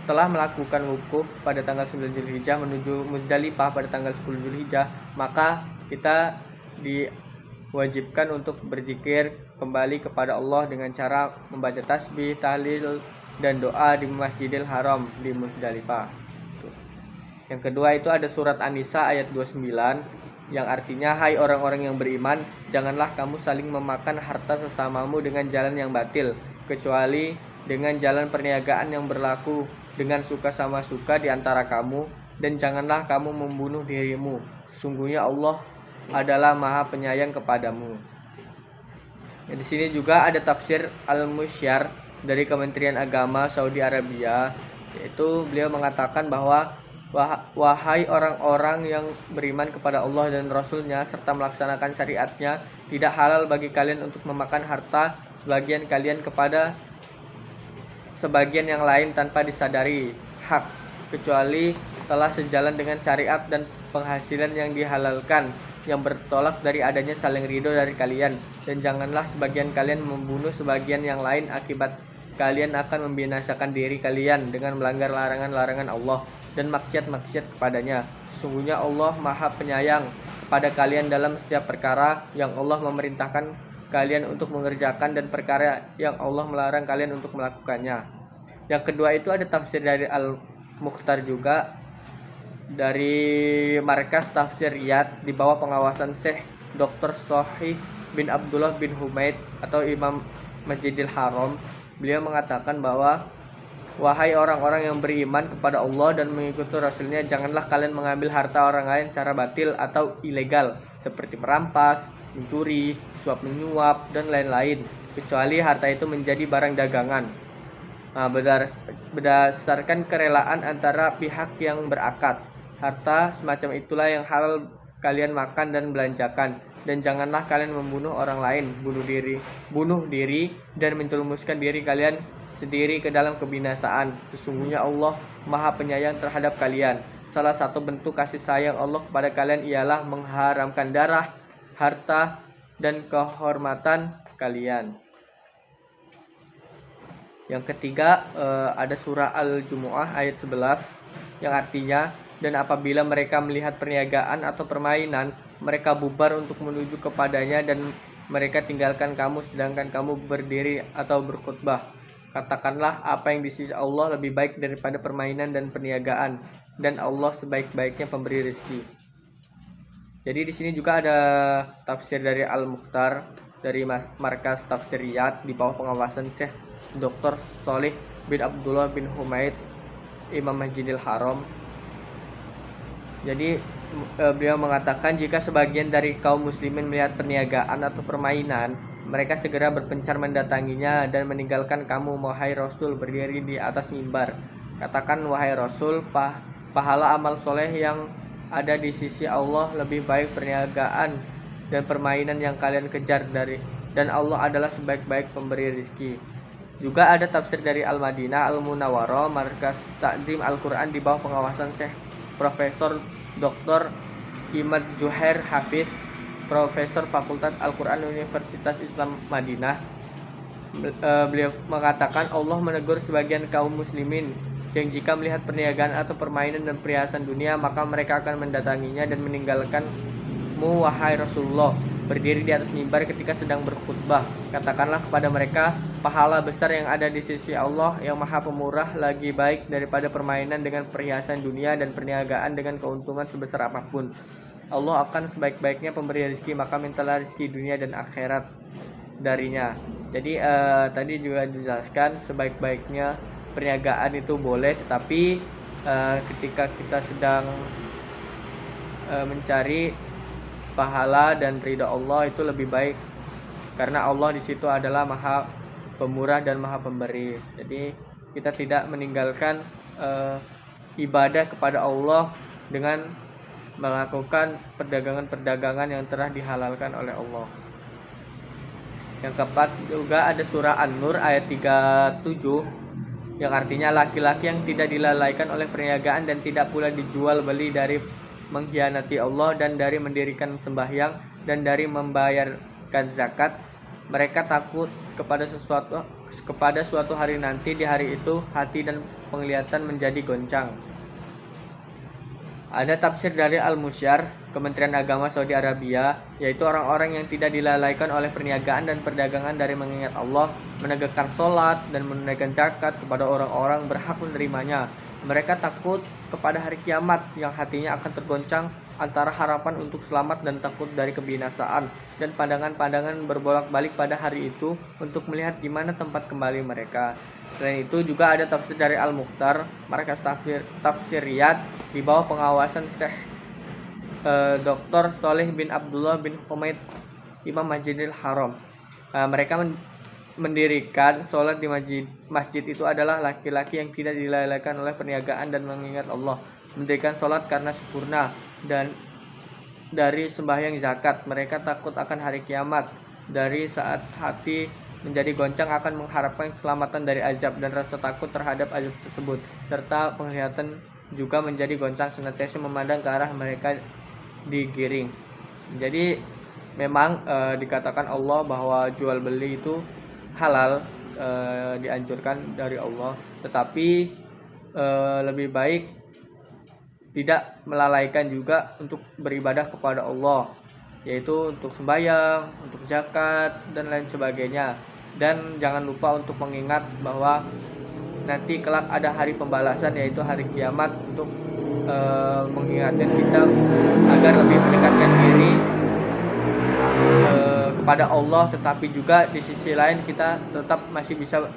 setelah melakukan wukuf pada tanggal 9 Zulhijjah menuju Muzdalifah pada tanggal 10 Zulhijjah, maka kita diwajibkan untuk berzikir kembali kepada Allah dengan cara membaca tasbih, tahlil dan doa di Masjidil Haram di Muzdalifah. Yang kedua itu ada surat An-Nisa ayat 29 yang artinya, hai orang-orang yang beriman, janganlah kamu saling memakan harta sesamamu dengan jalan yang batil, kecuali dengan jalan perniagaan yang berlaku dengan suka sama suka di antara kamu, dan janganlah kamu membunuh dirimu. Sungguhnya Allah adalah Maha Penyayang kepadamu. Ya, di sini juga ada tafsir Al-Musyar dari Kementerian Agama Saudi Arabia, yaitu beliau mengatakan bahwa wahai orang-orang yang beriman kepada Allah dan Rasul-Nya serta melaksanakan syariatnya, tidak halal bagi kalian untuk memakan harta sebagian kalian kepada sebagian yang lain tanpa disadari hak, kecuali telah sejalan dengan syariat dan penghasilan yang dihalalkan yang bertolak dari adanya saling ridho dari kalian, dan janganlah sebagian kalian membunuh sebagian yang lain, akibat kalian akan membinasakan diri kalian dengan melanggar larangan-larangan Allah dan maksiat-maksiat kepadanya. Sesungguhnya Allah Maha Penyayang kepada kalian dalam setiap perkara yang Allah memerintahkan kalian untuk mengerjakan dan perkara yang Allah melarang kalian untuk melakukannya. Yang kedua itu ada tafsir dari Al-Mukhtar juga dari Markas Tafsir Riyadh di bawah pengawasan Syekh Dr. Sohih bin Abdullah bin Humaid atau Imam Masjidil Haram. Beliau mengatakan bahwa, wahai orang-orang yang beriman kepada Allah dan mengikuti Rasulnya, janganlah kalian mengambil harta orang lain secara batil atau ilegal, seperti merampas, mencuri, suap menyuap, dan lain-lain, kecuali harta itu menjadi barang dagangan. Nah, berdasarkan kerelaan antara pihak yang berakad, harta semacam itulah yang halal kalian makan dan belanjakan. Dan janganlah kalian membunuh orang lain, bunuh diri dan menjerumuskan diri kalian sendiri ke dalam kebinasaan. Sesungguhnya Allah Maha Penyayang terhadap kalian. Salah satu bentuk kasih sayang Allah kepada kalian ialah mengharamkan darah, harta, dan kehormatan kalian. Yang ketiga ada surah Al-Jumu'ah ayat 11 yang artinya, dan apabila mereka melihat perniagaan atau permainan, mereka bubar untuk menuju kepadanya, dan mereka tinggalkan kamu sedangkan kamu berdiri atau berkhutbah. Katakanlah, apa yang di sisi Allah lebih baik daripada permainan dan perniagaan, dan Allah sebaik-baiknya pemberi rezeki. Jadi di sini juga ada tafsir dari Al-Mukhtar dari Markas Tafsir Riyadh di bawah pengawasan Syekh Dr. Sholih bin Abdullah bin Humaid, Imam Masjidil Haram. Jadi beliau mengatakan, jika sebagian dari kaum muslimin melihat perniagaan atau permainan, mereka segera berpencar mendatanginya dan meninggalkan kamu, wahai Rasul, berdiri di atas mimbar. Katakan, wahai Rasul, pahala amal soleh yang ada di sisi Allah lebih baik perniagaan dan permainan yang kalian kejar dan Allah adalah sebaik-baik pemberi rezeki. Juga ada tafsir dari Al-Madinah Al-Munawwarah Markas Ta'zim Al-Quran di bawah pengawasan Syekh Profesor Dr. Imad Juhair Hafiz, Profesor Fakultas Al-Quran Universitas Islam Madinah. Beliau mengatakan, Allah menegur sebagian kaum muslimin yang jika melihat perniagaan atau permainan dan perhiasan dunia, maka mereka akan mendatanginya dan meninggalkanmu, wahai Rasulullah, berdiri di atas mimbar ketika sedang berkhutbah. Katakanlah kepada mereka, pahala besar yang ada di sisi Allah yang Maha Pemurah lagi baik daripada permainan dengan perhiasan dunia dan perniagaan dengan keuntungan sebesar apapun. Allah akan sebaik-baiknya pemberi rezeki, maka mintalah rezeki dunia dan akhirat. darinya. Jadi tadi juga dijelaskan sebaik-baiknya perniagaan itu boleh, tetapi ketika kita sedang mencari pahala dan ridha Allah itu lebih baik, karena Allah di situ adalah Maha Pemurah dan Maha Pemberi. Jadi kita tidak meninggalkan ibadah kepada Allah dengan melakukan perdagangan-perdagangan yang telah dihalalkan oleh Allah. Yang keempat juga ada surah An-Nur ayat 37 yang artinya laki-laki yang tidak dilalaikan oleh perniagaan dan tidak pula dijual beli dari mengkhianati Allah dan dari mendirikan sembahyang dan dari membayarkan zakat. Mereka takut kepada suatu hari nanti, di hari itu hati dan penglihatan menjadi goncang. Ada tafsir dari Al-Musyar, Kementerian Agama Saudi Arabia, yaitu orang-orang yang tidak dilalaikan oleh perniagaan dan perdagangan dari mengingat Allah, menegakkan sholat dan menunaikan zakat kepada orang-orang berhak menerimanya. Mereka takut kepada hari kiamat yang hatinya akan tergoncang antara harapan untuk selamat dan takut dari kebinasaan, dan pandangan-pandangan berbolak-balik pada hari itu untuk melihat di mana tempat kembali mereka. Selain itu juga ada tafsir dari Al-Mukhtar, markas tafsir Riyadh di bawah pengawasan Syekh Dr. Sholeh bin Abdullah bin Humaid, Imam Masjidil Haram. Mereka mendirikan sholat di masjid itu adalah laki-laki yang tidak dilalaikan oleh perniagaan dan mengingat Allah, mendirikan sholat karena sempurna dan dari sembahyang zakat. Mereka takut akan hari kiamat, dari saat hati menjadi goncang akan mengharapkan keselamatan dari azab dan rasa takut terhadap azab tersebut, serta penglihatan juga menjadi goncang senantiasa memandang ke arah mereka digiring. Jadi memang dikatakan Allah bahwa jual beli itu halal, dianjurkan dari Allah, tetapi lebih baik tidak melalaikan juga untuk beribadah kepada Allah, yaitu untuk sembahyang, untuk zakat dan lain sebagainya. Dan jangan lupa untuk mengingat bahwa nanti kelak ada hari pembalasan, yaitu hari kiamat, untuk mengingatkan kita agar lebih mendekatkan diri kepada Allah, tetapi juga di sisi lain kita tetap masih bisa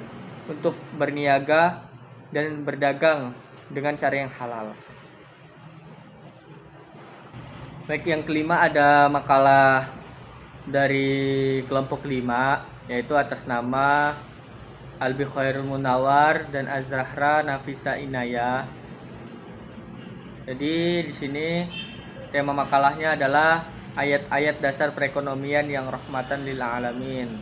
untuk berniaga dan berdagang dengan cara yang halal. Baik, yang kelima ada makalah dari kelompok 5, yaitu atas nama Albi Khairul Munawar dan Azrahra Nafisa Inaya. Jadi di sini tema makalahnya adalah ayat-ayat dasar perekonomian yang rahmatan lil alamin.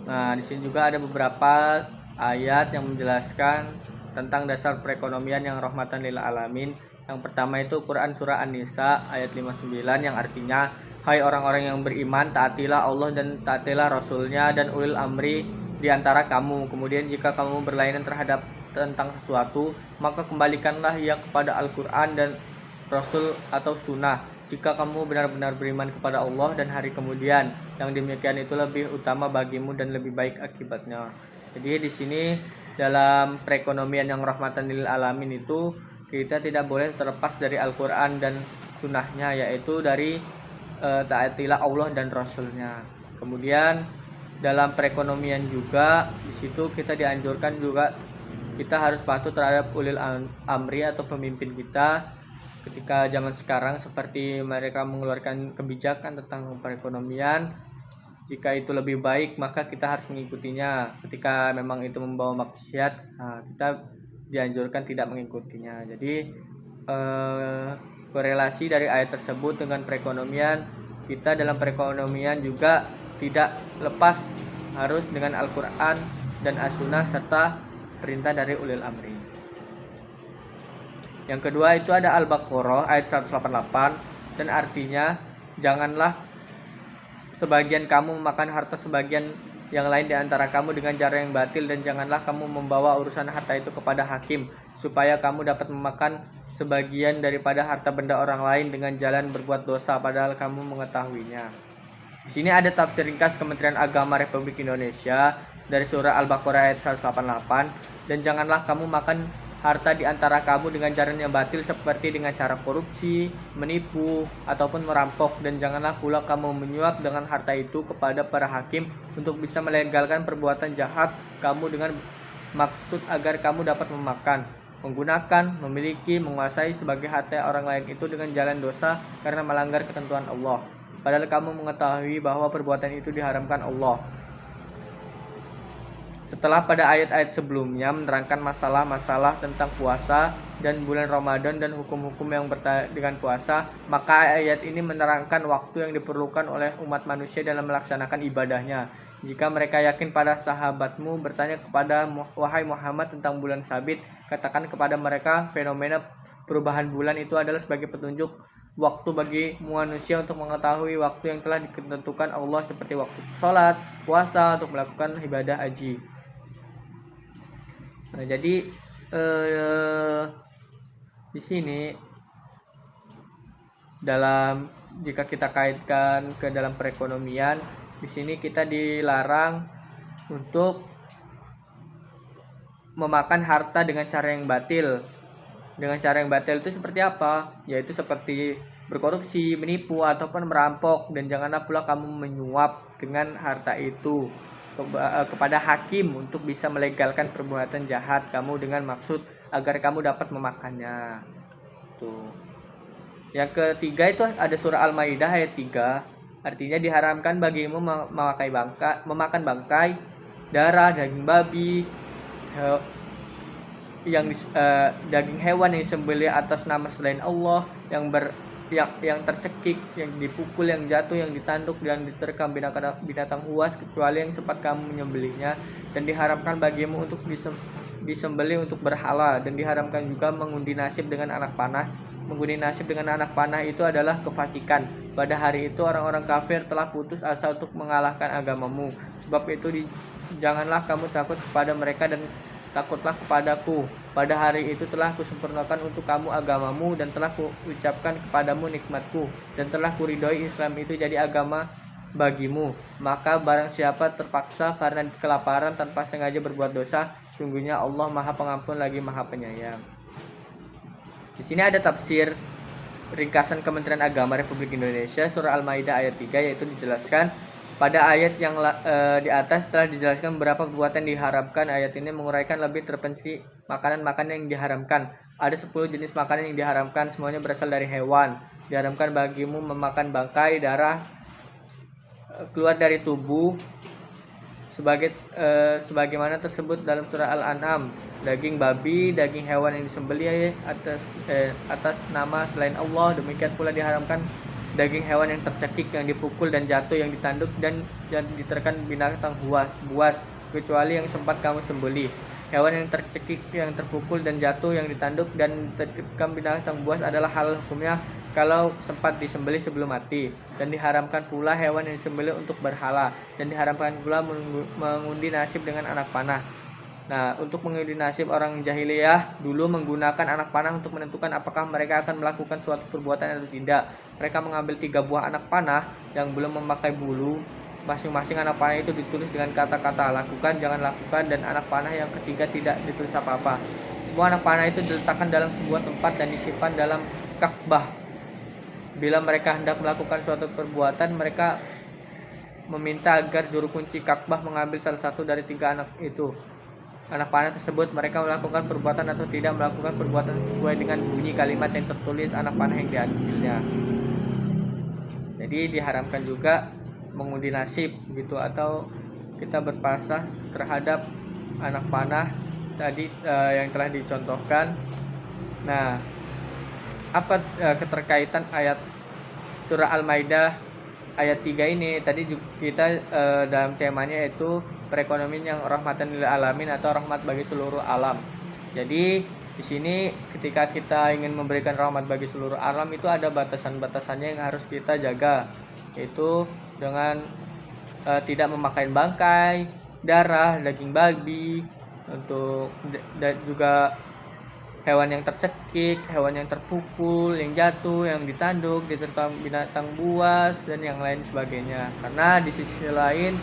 Nah, di sini juga ada beberapa ayat yang menjelaskan tentang dasar perekonomian yang rahmatan lil alamin. Yang pertama itu Quran surah An-Nisa ayat 59 yang artinya, hai orang-orang yang beriman, taatilah Allah dan taatilah Rasulnya dan ulil amri di antara kamu. Kemudian jika kamu berlainan terhadap tentang sesuatu, maka kembalikanlah ia kepada Al-Quran dan Rasul atau Sunnah. Jika kamu benar-benar beriman kepada Allah dan hari kemudian, yang demikian itu lebih utama bagimu dan lebih baik akibatnya. Jadi di sini dalam perekonomian yang rahmatan lil alamin itu kita tidak boleh terlepas dari Al-Quran dan Sunnahnya, yaitu dari taatilah Allah dan Rasulnya. Kemudian dalam perekonomian juga di situ kita dianjurkan juga kita harus patuh terhadap ulil amri atau pemimpin kita. Ketika zaman sekarang seperti mereka mengeluarkan kebijakan tentang perekonomian, jika itu lebih baik maka kita harus mengikutinya. Ketika memang itu membawa maksiat, kita dianjurkan tidak mengikutinya. Jadi korelasi dari ayat tersebut dengan perekonomian, kita dalam perekonomian juga tidak lepas harus dengan Al-Quran dan As-Sunnah serta perintah dari ulil amri. Yang kedua itu ada Al-Baqarah ayat 188 dan artinya, janganlah sebagian kamu memakan harta sebagian yang lain di antara kamu dengan cara yang batil, dan janganlah kamu membawa urusan harta itu kepada hakim supaya kamu dapat memakan sebagian daripada harta benda orang lain dengan jalan berbuat dosa padahal kamu mengetahuinya. Di sini ada tafsir ringkas Kementerian Agama Republik Indonesia dari surah Al-Baqarah ayat 188, dan janganlah kamu makan harta di antara kamu dengan cara yang batil seperti dengan cara korupsi, menipu, ataupun merampok. Dan janganlah pula kamu menyuap dengan harta itu kepada para hakim untuk bisa melegalkan perbuatan jahat kamu dengan maksud agar kamu dapat memakan, menggunakan, memiliki, menguasai sebagai harta orang lain itu dengan jalan dosa karena melanggar ketentuan Allah. Padahal kamu mengetahui bahwa perbuatan itu diharamkan Allah. Setelah pada ayat-ayat sebelumnya menerangkan masalah-masalah tentang puasa dan bulan Ramadan dan hukum-hukum yang berkaitan dengan puasa, maka ayat ini menerangkan waktu yang diperlukan oleh umat manusia dalam melaksanakan ibadahnya. Jika mereka yakin pada sahabatmu bertanya kepada wahai Muhammad tentang bulan sabit, katakan kepada mereka fenomena perubahan bulan itu adalah sebagai petunjuk waktu bagi manusia untuk mengetahui waktu yang telah ditentukan Allah seperti waktu sholat, puasa, untuk melakukan ibadah haji. Nah, jadi di sini jika kita kaitkan ke dalam perekonomian, di sini kita dilarang untuk memakan harta dengan cara yang batil. Dengan cara yang batil itu seperti apa? Yaitu seperti berkorupsi, menipu, ataupun merampok. Dan janganlah pula kamu menyuap dengan harta itu kepada hakim untuk bisa melegalkan perbuatan jahat kamu dengan maksud agar kamu dapat memakannya. Tuh. Yang ketiga itu ada surah Al-Maidah ayat 3. Artinya diharamkan bagimu memakan bangkai, darah, daging babi, daging hewan yang disembelih atas nama selain Allah, yang tercekik, yang dipukul, yang jatuh, yang ditanduk, dan diterkam binatang buas kecuali yang sempat kamu menyembelihnya, dan diharamkan bagimu untuk disembelih untuk berhala, dan diharamkan juga mengundi nasib dengan anak panah. Mengundi nasib dengan anak panah itu adalah kefasikan. Pada hari itu orang-orang kafir telah putus asa untuk mengalahkan agamamu. Sebab itu janganlah kamu takut kepada mereka dan takutlah kepadaku. Pada hari itu telah kusempurnakan untuk kamu agamamu dan telah kuucapkan kepadamu nikmatku dan telah kuridhoi Islam itu jadi agama bagimu. Maka barang siapa terpaksa karena kelaparan tanpa sengaja berbuat dosa, sungguhnya Allah Maha Pengampun lagi Maha Penyayang. Di sini ada tafsir ringkasan Kementerian Agama Republik Indonesia surah Al-Maidah ayat 3, yaitu dijelaskan pada ayat yang di atas telah dijelaskan beberapa perbuatan diharamkan. Ayat ini menguraikan lebih terperinci makanan-makanan yang diharamkan. Ada 10 jenis makanan yang diharamkan, semuanya berasal dari hewan. Diharamkan bagimu memakan bangkai, darah keluar dari tubuh sebagaimana tersebut dalam surah Al-An'am, daging babi, daging hewan yang disembelih atas nama selain Allah. Demikian pula diharamkan daging hewan yang tercekik, yang dipukul dan jatuh, yang ditanduk dan diterkam binatang buas kecuali yang sempat kamu sembelih. Hewan yang tercekik, yang terpukul dan jatuh, yang ditanduk dan diterkam binatang buas adalah halal hukumnya kalau sempat disembelih sebelum mati. Dan diharamkan pula hewan yang disembelih untuk berhala, dan diharamkan pula mengundi nasib dengan anak panah. Nah, untuk mengundi nasib, orang jahiliyah dulu menggunakan anak panah untuk menentukan apakah mereka akan melakukan suatu perbuatan atau tidak. Mereka mengambil 3 buah anak panah yang belum memakai bulu. Masing-masing anak panah itu ditulis dengan kata-kata lakukan, jangan lakukan, dan anak panah yang ketiga tidak ditulis apa-apa. Semua anak panah itu diletakkan dalam sebuah tempat dan disimpan dalam Ka'bah. Bila mereka hendak melakukan suatu perbuatan, mereka meminta agar juru kunci Ka'bah mengambil salah satu dari 3 anak panah tersebut. Mereka melakukan perbuatan atau tidak melakukan perbuatan sesuai dengan bunyi kalimat yang tertulis anak panah yang diambilnya. Jadi diharamkan juga mengundi nasib gitu, atau kita berpasrah terhadap anak panah tadi yang telah dicontohkan. Nah, apa keterkaitan ayat surah Al-Maidah ayat 3 ini? Tadi kita dalam temanya yaitu perekonomian yang rahmatan lil alamin atau rahmat bagi seluruh alam. Jadi di sini ketika kita ingin memberikan rahmat bagi seluruh alam itu ada batasan-batasannya yang harus kita jaga, yaitu dengan tidak memakai bangkai, darah, daging babi, untuk juga hewan yang tercekik, hewan yang terpukul, yang jatuh, yang ditanduk, diterkam binatang buas, dan yang lain sebagainya. Karena di sisi lain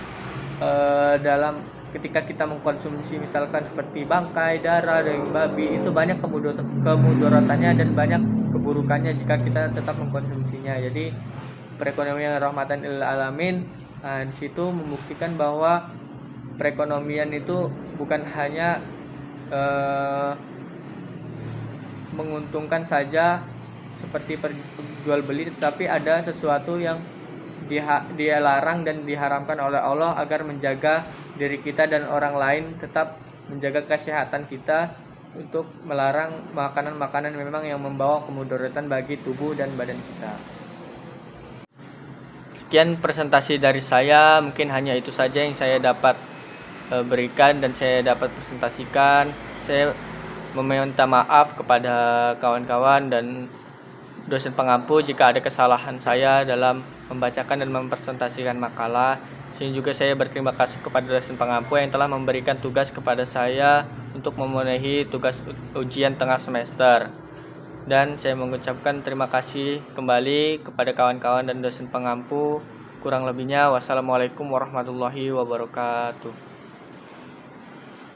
dalam ketika kita mengkonsumsi misalkan seperti bangkai, darah, daging babi, itu banyak kemudaratannya dan banyak keburukannya jika kita tetap mengkonsumsinya. Jadi perekonomian rahmatan lil alamin, di situ membuktikan bahwa perekonomian itu bukan hanya menguntungkan saja seperti jual beli, tetapi ada sesuatu yang dia larang dan diharamkan oleh Allah agar menjaga diri kita dan orang lain tetap menjaga kesehatan kita, untuk melarang makanan-makanan memang yang membawa kemudaratan bagi tubuh dan badan kita. Sekian presentasi dari saya, mungkin hanya itu saja yang saya dapat berikan dan saya dapat presentasikan. Saya meminta maaf kepada kawan-kawan dan dosen pengampu jika ada kesalahan saya dalam membacakan dan mempresentasikan makalah. Sini juga saya berterima kasih kepada dosen pengampu yang telah memberikan tugas kepada saya untuk memenuhi tugas ujian tengah semester. Dan saya mengucapkan terima kasih kembali kepada kawan-kawan dan dosen pengampu. Kurang lebihnya, wassalamualaikum warahmatullahi wabarakatuh.